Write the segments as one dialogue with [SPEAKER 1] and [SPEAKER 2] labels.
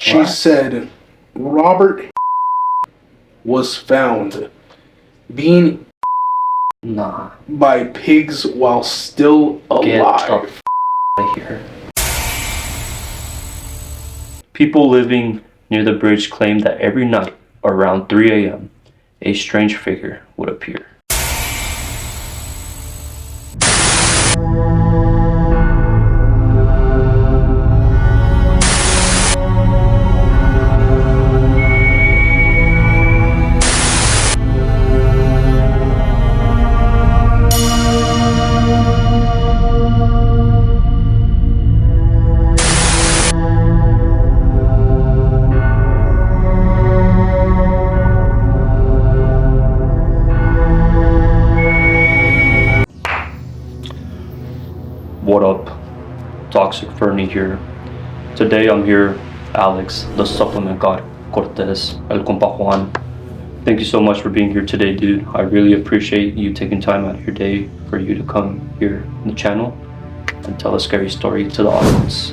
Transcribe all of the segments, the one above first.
[SPEAKER 1] She said Robert was found being by pigs while still alive.
[SPEAKER 2] Get the out of here. People living near the bridge claimed that every night around 3 a.m. a strange figure would appear. What up? Toxic Fernie here. Today I'm here, Alex, the supplement god, Cortez, El Compa Juan. Thank you so much for being here today, dude. I really appreciate you taking time out of your day for you to come here on the channel and tell a scary story to the audience.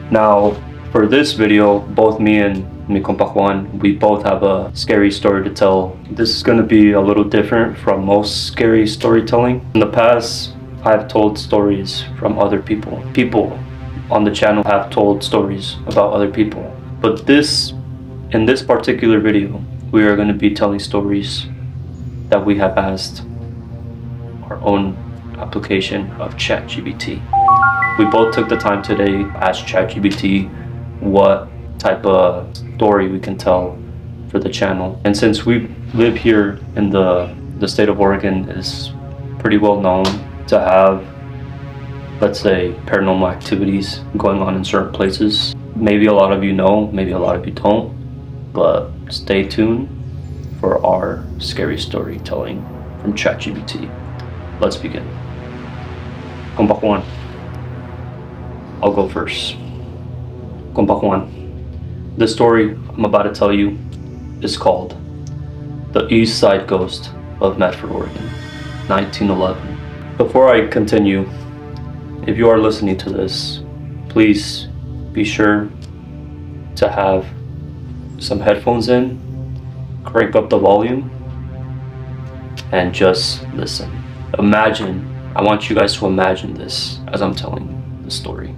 [SPEAKER 2] Now, for this video, both me and mi compa Juan, we both have a scary story to tell. This is gonna be a little different from most scary storytelling. In the past, I've told stories from other people. People on the channel have told stories about other people. But in this particular video, we are going to be telling stories that we have asked our own application of Chat GBT. We both took the time today to ask Chat GBT what type of story we can tell for the channel. And since we live here in the state of Oregon, is pretty well known to have, let's say, paranormal activities going on in certain places. Maybe a lot of you know, maybe a lot of you don't, but stay tuned for our scary storytelling from ChatGPT. Let's begin. Compa Juan, I'll go first. Compa Juan, the story I'm about to tell you is called The East Side Ghost of Medford, Oregon, 1911. Before I continue, if you are listening to this, please be sure to have some headphones in, crank up the volume, and just listen. I want you guys to imagine this as I'm telling the story.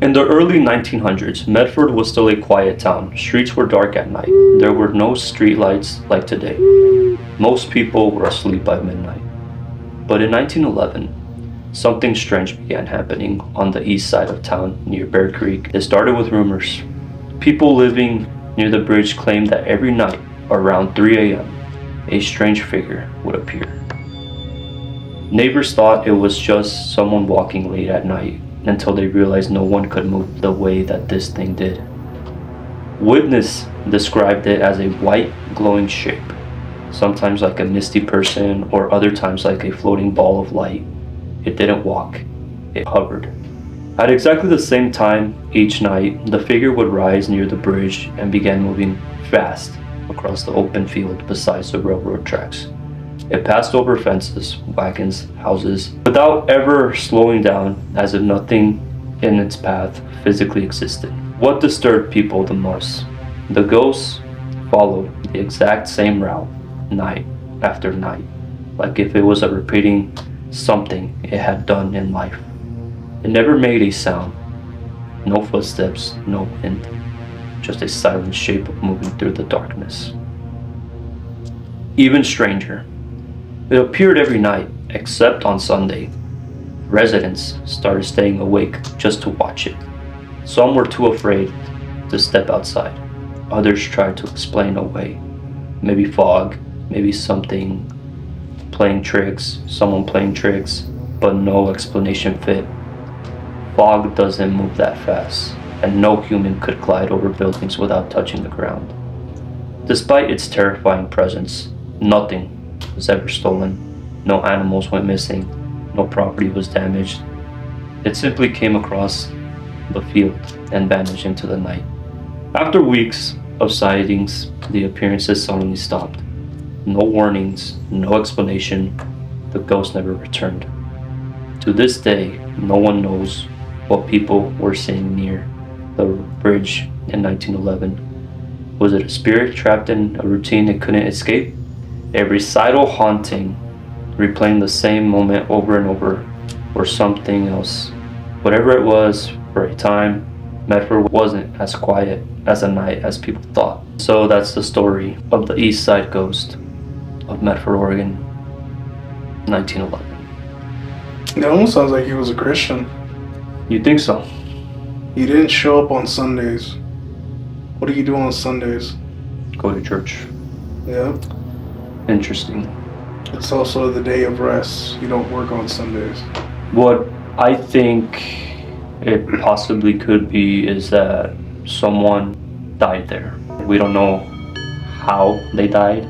[SPEAKER 2] In the early 1900s, Medford was still a quiet town. Streets were dark at night. There were no streetlights like today. Most people were asleep by midnight. But in 1911, something strange began happening on the east side of town near Bear Creek. It started with rumors. People living near the bridge claimed that every night around 3 a.m. a strange figure would appear. Neighbors thought it was just someone walking late at night until they realized no one could move the way that this thing did. Witness described it as a white glowing shape, sometimes like a misty person or other times like a floating ball of light. It didn't walk, it hovered. At exactly the same time each night, the figure would rise near the bridge and began moving fast across the open field beside the railroad tracks. It passed over fences, wagons, houses, without ever slowing down, as if nothing in its path physically existed. What disturbed people the most? The ghost followed the exact same route, night after night, like if it was repeating something it had done in life. It never made a sound. No footsteps, no wind, just a silent shape moving through the darkness. Even stranger, it appeared every night except on Sunday. Residents started staying awake just to watch it. Some were too afraid to step outside. Others tried to explain away. Maybe fog, maybe something someone playing tricks, but no explanation fit. Fog doesn't move that fast, and no human could glide over buildings without touching the ground. Despite its terrifying presence, nothing was ever stolen, no animals went missing, no property was damaged. It simply came across the field and vanished into the night. After weeks of sightings, the appearances suddenly stopped. No warnings, no explanation. The ghost never returned. To this day, no one knows what people were seeing near the bridge in 1911? Was it a spirit trapped in a routine it couldn't escape? A recital haunting, replaying the same moment over and over, or something else? Whatever it was, for a time, Medford wasn't as quiet as a night as people thought. So that's the story of the East Side Ghost of Medford, Oregon, 1911.
[SPEAKER 1] It almost sounds like he was a Christian.
[SPEAKER 2] You think so?
[SPEAKER 1] He didn't show up on Sundays. What do you do on Sundays?
[SPEAKER 2] Go to church.
[SPEAKER 1] Yeah.
[SPEAKER 2] Interesting.
[SPEAKER 1] It's also the day of rest. You don't work on Sundays.
[SPEAKER 2] What I think it possibly could be is that someone died there. We don't know how they died,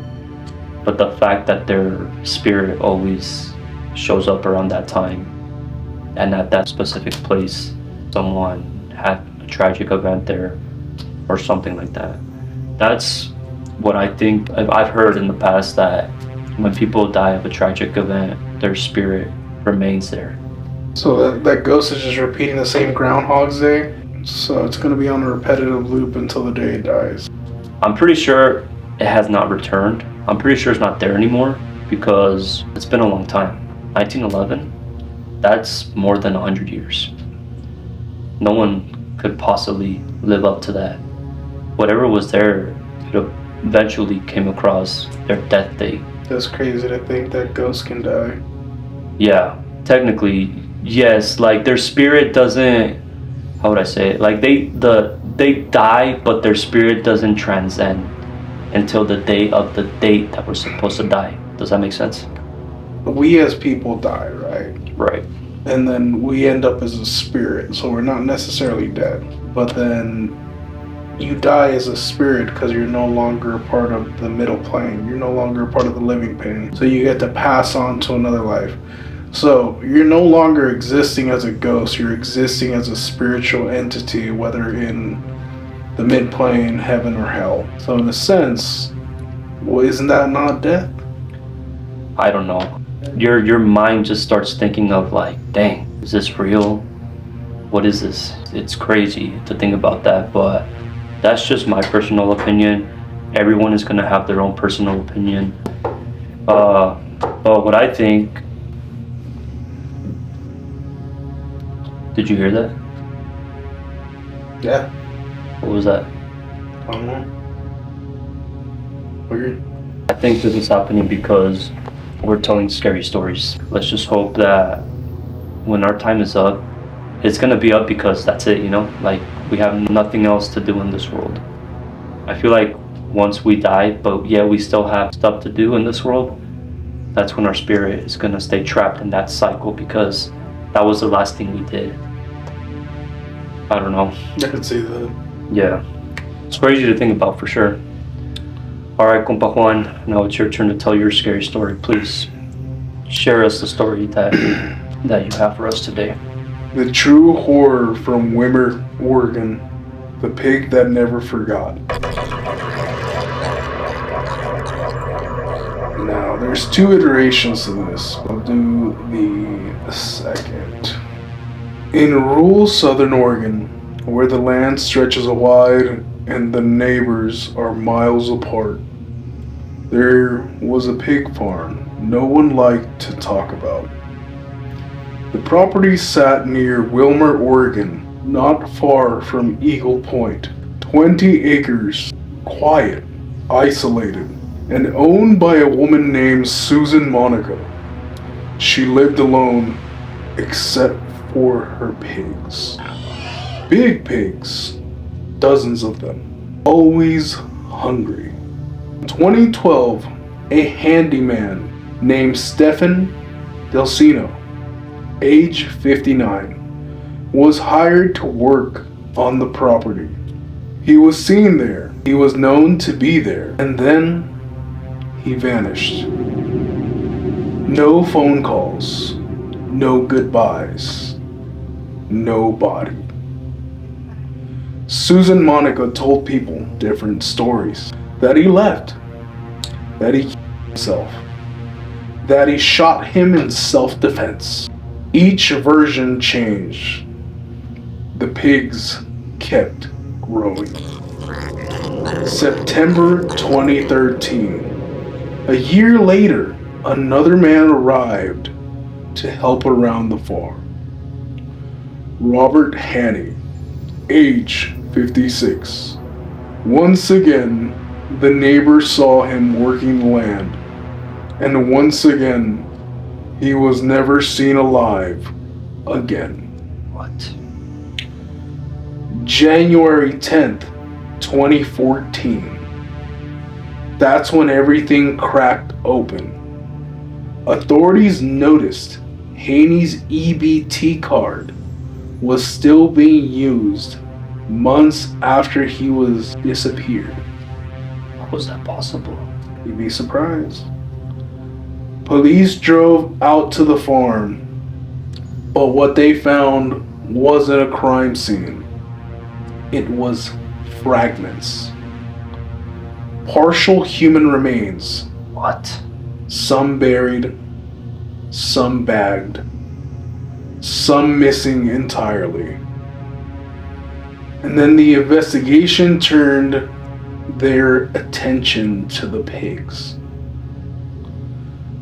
[SPEAKER 2] but the fact that their spirit always shows up around that time and at that specific place, someone had a tragic event there or something like that. That's what I think. I've heard in the past that when people die of a tragic event, their spirit remains there.
[SPEAKER 1] So that ghost is just repeating the same Groundhog's Day. So it's going to be on a repetitive loop until the day it dies.
[SPEAKER 2] I'm pretty sure it has not returned. I'm pretty sure it's not there anymore because it's been a long time. 1911, that's more than 100 years. No one could possibly live up to that. Whatever was there, it eventually came across their death date.
[SPEAKER 1] That's crazy to think that ghosts can die.
[SPEAKER 2] Yeah, technically, yes. Like their spirit doesn't. How would I say it? Like they die, but their spirit doesn't transcend until the day of the date that we're supposed to die. Does that make sense?
[SPEAKER 1] We as people die, right?
[SPEAKER 2] Right.
[SPEAKER 1] And then we end up as a spirit, so we're not necessarily dead. But then you die as a spirit because you're no longer a part of the middle plane. You're no longer a part of the living plane. So you get to pass on to another life. So you're no longer existing as a ghost. You're existing as a spiritual entity, whether in the mid-plane, heaven, or hell. So in a sense, well, isn't that not death?
[SPEAKER 2] I don't know. Your mind just starts thinking of like, dang, is this real? What is this? It's crazy to think about that, but that's just my personal opinion. Everyone is gonna have their own personal opinion. But what I think. Did you hear that?
[SPEAKER 1] Yeah.
[SPEAKER 2] What was that?
[SPEAKER 1] I don't know. Weird.
[SPEAKER 2] I think this is happening because we're telling scary stories. Let's just hope that when our time is up, it's gonna be up because that's it, you know? Like, we have nothing else to do in this world. I feel like once we die, but yeah, we still have stuff to do in this world, that's when our spirit is gonna stay trapped in that cycle because that was the last thing we did. I don't know.
[SPEAKER 1] I can see that.
[SPEAKER 2] Yeah. It's crazy to think about for sure. Alright, Compa Juan, now it's your turn to tell your scary story. Please share us the story that you have for us today.
[SPEAKER 1] The true horror from Wimmer, Oregon. The pig that never forgot. Now, there's two iterations to this. I'll do the second. In rural southern Oregon, where the land stretches wide and the neighbors are miles apart, there was a pig farm no one liked to talk about. The property sat near Wilmer, Oregon, not far from Eagle Point. 20 acres, quiet, isolated, and owned by a woman named Susan Monica. She lived alone, except for her pigs. Big pigs, dozens of them, always hungry. In 2012, a handyman named Stefan Delcino, age 59, was hired to work on the property. He was seen there. He was known to be there. And then he vanished. No phone calls. No goodbyes. Nobody. Susan Monica told people different stories. That he left. That he killed himself. That he shot him in self-defense. Each version changed. The pigs kept growing. September 2013. A year later, another man arrived to help around the farm. Robert Haney, age 56. Once again, the neighbor saw him working the land, and once again, he was never seen alive again.
[SPEAKER 2] What?
[SPEAKER 1] January 10th, 2014. That's when everything cracked open. Authorities noticed Haney's EBT card was still being used months after he was disappeared.
[SPEAKER 2] How was that possible?
[SPEAKER 1] You'd be surprised. Police drove out to the farm, but what they found wasn't a crime scene. It was fragments. Partial human remains.
[SPEAKER 2] What?
[SPEAKER 1] Some buried, some bagged, some missing entirely. And then the investigation turned their attention to the pigs.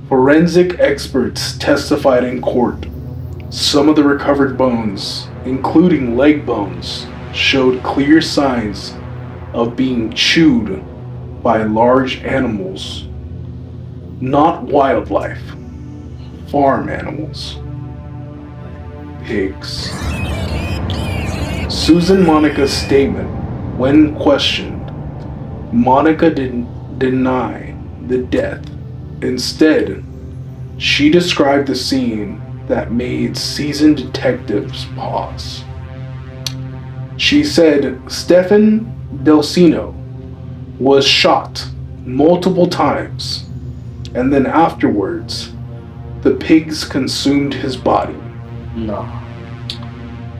[SPEAKER 1] Forensic experts testified in court. Some of the recovered bones, including leg bones, showed clear signs of being chewed by large animals. Not wildlife, farm animals. Pigs. Susan Monica's statement, when questioned, Monica didn't deny the death. Instead, she described the scene that made seasoned detectives pause. She said Stefan Delcino was shot multiple times, and then afterwards, the pigs consumed his body.
[SPEAKER 2] No.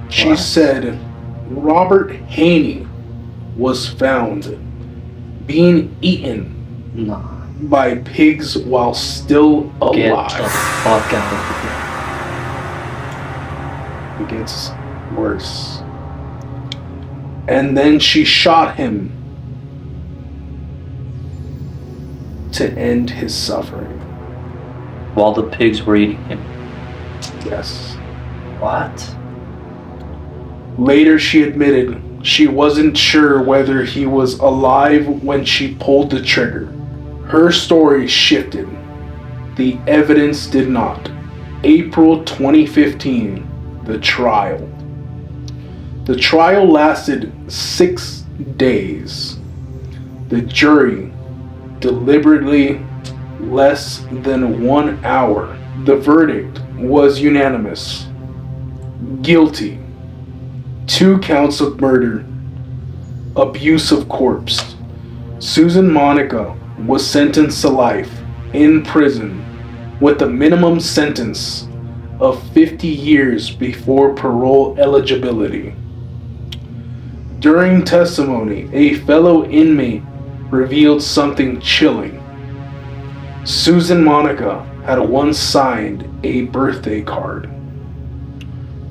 [SPEAKER 1] She
[SPEAKER 2] What?
[SPEAKER 1] said Robert Haney was found being eaten
[SPEAKER 2] No.
[SPEAKER 1] by pigs while still
[SPEAKER 2] Get
[SPEAKER 1] alive.
[SPEAKER 2] the fuck out of
[SPEAKER 1] It gets worse. And then she shot him to end his suffering.
[SPEAKER 2] here. While the pigs were eating him.
[SPEAKER 1] Yes.
[SPEAKER 2] What?
[SPEAKER 1] Later, she admitted she wasn't sure whether he was alive when she pulled the trigger. Her story shifted. The evidence did not. April 2015, the trial. The trial lasted 6 days. The jury deliberately less than 1 hour. The verdict was unanimous. Guilty. 2 counts of murder. Abuse of corpse. Susan Monica was sentenced to life in prison with a minimum sentence of 50 years before parole eligibility. During testimony, a fellow inmate revealed something chilling. Susan Monica had once signed a birthday card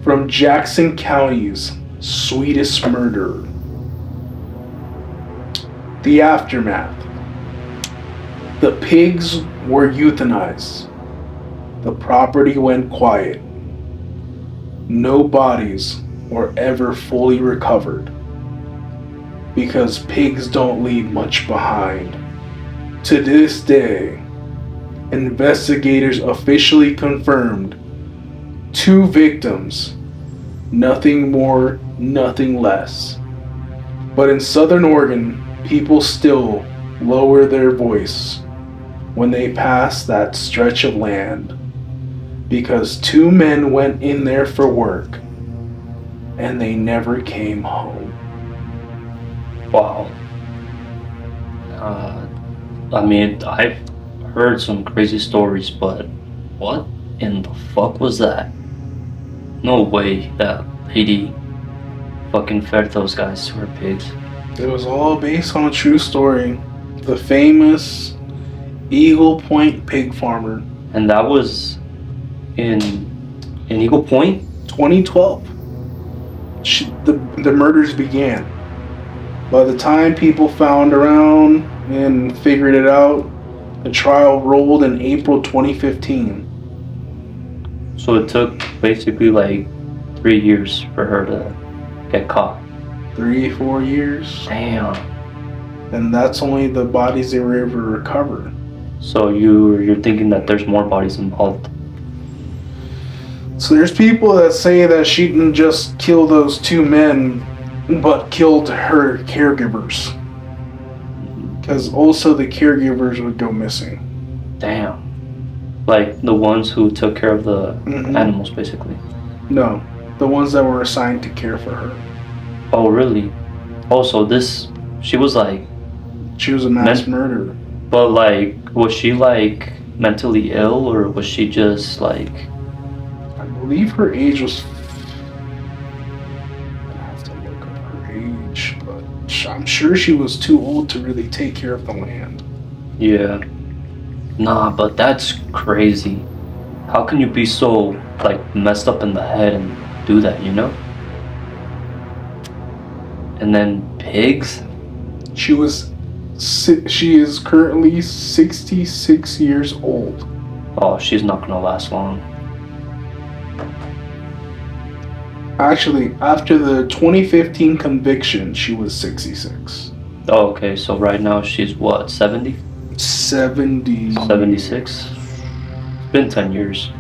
[SPEAKER 1] from Jackson County's sweetest murderer. The aftermath. The pigs were euthanized. The property went quiet. No bodies were ever fully recovered because pigs don't leave much behind. To this day, investigators officially confirmed 2 victims, nothing more, nothing less. But in Southern Oregon, people still lower their voice when they pass that stretch of land because 2 men went in there for work and they never came home.
[SPEAKER 2] Wow. I mean, I've heard some crazy stories, but what in the fuck was that? No way that lady fucking fed those guys to her pigs.
[SPEAKER 1] It was all based on a true story. The famous Eagle Point pig farmer.
[SPEAKER 2] And that was in Eagle Point?
[SPEAKER 1] 2012. the murders began. By the time people found around and figured it out, the trial rolled in April 2015.
[SPEAKER 2] So it took basically like 3 years for her to get caught.
[SPEAKER 1] 3-4 years.
[SPEAKER 2] Damn.
[SPEAKER 1] And that's only the bodies they were able to recover.
[SPEAKER 2] So you're thinking that there's more bodies involved?
[SPEAKER 1] So there's people that say that she didn't just kill those 2 men, but killed her caregivers. Because also the caregivers would go missing.
[SPEAKER 2] Damn. Like the ones who took care of the animals, basically?
[SPEAKER 1] No, the ones that were assigned to care for her.
[SPEAKER 2] Oh, really? Oh, so she was like...
[SPEAKER 1] She was a mass murderer.
[SPEAKER 2] But like, was she like mentally ill, or was she just like...
[SPEAKER 1] I believe her age was... I have to look up her age, but I'm sure she was too old to really take care of the land.
[SPEAKER 2] Yeah. Nah, but that's crazy. How can you be so like messed up in the head and do that, you know? And then pigs?
[SPEAKER 1] She is currently 66 years old.
[SPEAKER 2] Oh, she's not gonna last long.
[SPEAKER 1] Actually, after the 2015 conviction, she was 66.
[SPEAKER 2] Oh, okay, so right now she's what, 70? 76? It's been 10 years.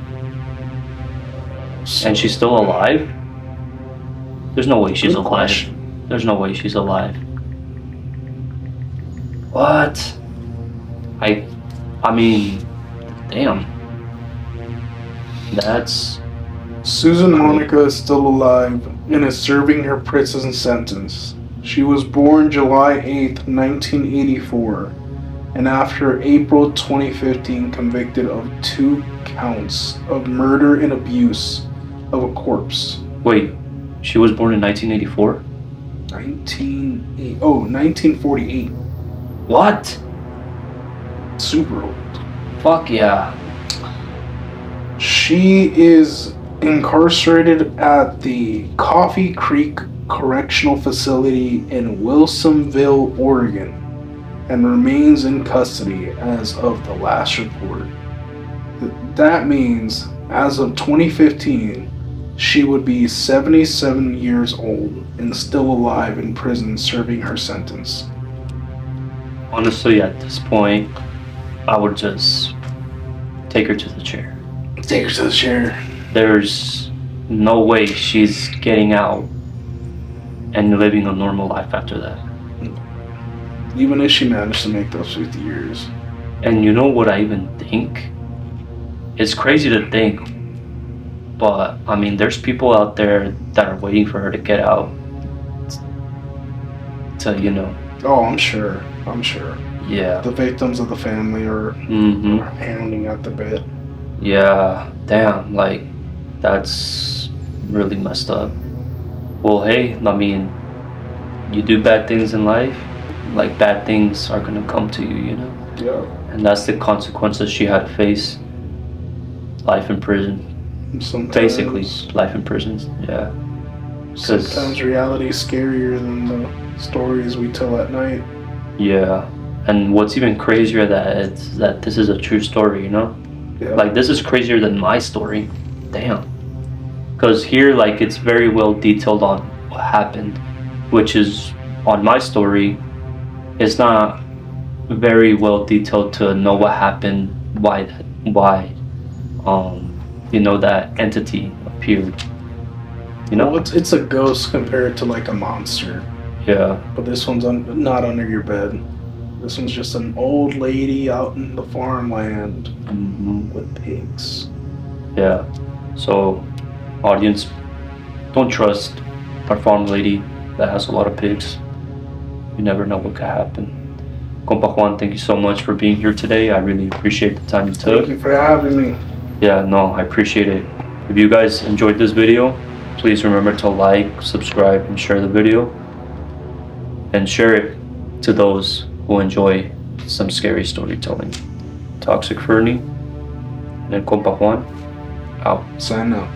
[SPEAKER 2] And she's still alive? There's no way she's alive. There's no way she's alive. What? I mean, damn. That's...
[SPEAKER 1] Susan Monica is still alive and is serving her prison sentence. She was born July 8th, 1984, and after April 2015 convicted of 2 counts of murder and abuse of a corpse.
[SPEAKER 2] Wait, she was born in 1984?
[SPEAKER 1] 1948.
[SPEAKER 2] What?
[SPEAKER 1] Super old.
[SPEAKER 2] Fuck yeah.
[SPEAKER 1] She is incarcerated at the Coffee Creek Correctional Facility in Wilsonville, Oregon, and remains in custody as of the last report. That means, as of 2015, she would be 77 years old and still alive in prison serving her sentence.
[SPEAKER 2] Honestly, at this point, I would just take her to the chair.
[SPEAKER 1] Take her to the chair.
[SPEAKER 2] There's no way she's getting out and living a normal life after that.
[SPEAKER 1] Even if she managed to make those 50 years.
[SPEAKER 2] And you know what I even think? It's crazy to think, but I mean, there's people out there that are waiting for her to get out. To, you know.
[SPEAKER 1] Oh, I'm sure.
[SPEAKER 2] Yeah.
[SPEAKER 1] The victims of the family are pounding at the bit.
[SPEAKER 2] Yeah, damn, like, that's really messed up. Well, hey, I mean, you do bad things in life, like, bad things are gonna come to you, you know?
[SPEAKER 1] Yeah.
[SPEAKER 2] And that's the consequences she had to face. Life in prison.
[SPEAKER 1] Sometimes,
[SPEAKER 2] basically, life in prison, yeah.
[SPEAKER 1] Sometimes reality is scarier than the stories we tell at night.
[SPEAKER 2] Yeah, and what's even crazier that this is a true story, you know?
[SPEAKER 1] Yeah.
[SPEAKER 2] Like, this is crazier than my story. Damn. Because here, like, it's very well detailed on what happened, which is, on my story, it's not very well detailed to know what happened, why, you know, that entity appeared. You know?
[SPEAKER 1] Well, it's a ghost compared to, like, a monster.
[SPEAKER 2] Yeah.
[SPEAKER 1] But this one's not under your bed. This one's just an old lady out in the farmland with pigs.
[SPEAKER 2] Yeah. So, audience, don't trust our farm lady that has a lot of pigs. You never know what could happen. Compa Juan, thank you so much for being here today. I really appreciate the time you took.
[SPEAKER 1] Thank you for having me.
[SPEAKER 2] Yeah, no, I appreciate it. If you guys enjoyed this video, please remember to like, subscribe, and share the video. And share it to those who enjoy some scary storytelling. Toxic Fernie and Compa Juan, out.
[SPEAKER 1] Sign up.